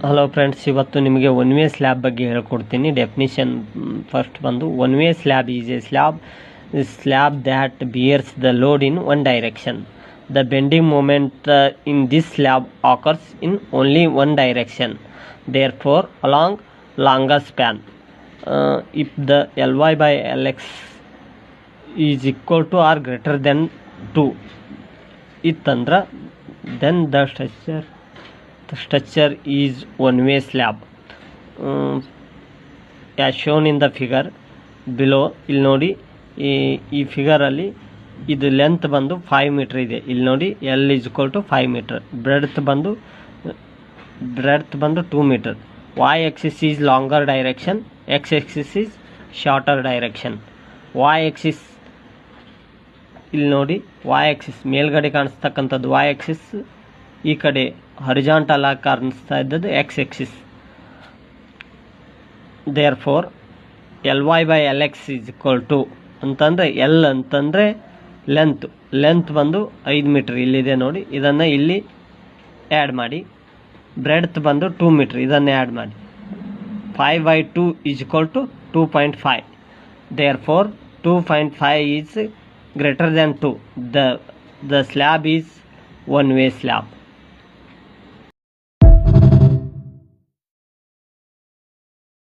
Hello friends, ಇವತ್ತು ನಿಮಗೆ one way slab ಬಗ್ಗೆ ಹೇಳ್ಕೊಡ್ತೀನಿ. ಡೆಫಿನಿಷನ್ ಫಸ್ಟ್ ಬಂದು, one way slab is a slab that bears the load in one direction. The bending moment in this slab occurs in only one direction, therefore along longer span. If the Ly by Lx is equal to or greater than 2 ಇತ್ತಂದ್ರೆ then the structure is one-way slab. As shown in the figure below. ಇಲ್ಲಿ ನೋಡಿ, ಈ ಫಿಗರಲ್ಲಿ ಇದು length ಬಂದು 5 metre ಇದೆ. ಇಲ್ಲಿ ನೋಡಿ, L is equal to 5 metre. Breadth ಬಂದು 2 metre. Y axis is longer direction, X axis is shorter direction. Y axis ಇಲ್ಲಿ ನೋಡಿ, Y axis ಮೇಲ್ಗಡೆ ಕಾಣಿಸ್ತಕ್ಕಂಥದ್ದು Y axis, ಈ ಕಡೆ ಹರಿಜಾಂಟಲ್ ಆಗಿ ಕಾಣಿಸ್ತಾ ಇದ್ದದ್ದು X axis. Therefore Ly by Lx is equal to ಅಂತಂದರೆ, L ಅಂತಂದರೆ ಲೆಂತ್ ಬಂದು 5 ಮೀಟರ್ ಇಲ್ಲಿದೆ ನೋಡಿ, ಇದನ್ನು ಇಲ್ಲಿ ಆ್ಯಡ್ ಮಾಡಿ. ಬ್ರೆಡ್ತ್ ಬಂದು 2 ಮೀಟರ್, ಇದನ್ನು ಆ್ಯಡ್ ಮಾಡಿ. 5/2 is equal to 2.5. Therefore 2.5 is greater than 2. The slab is one way slab.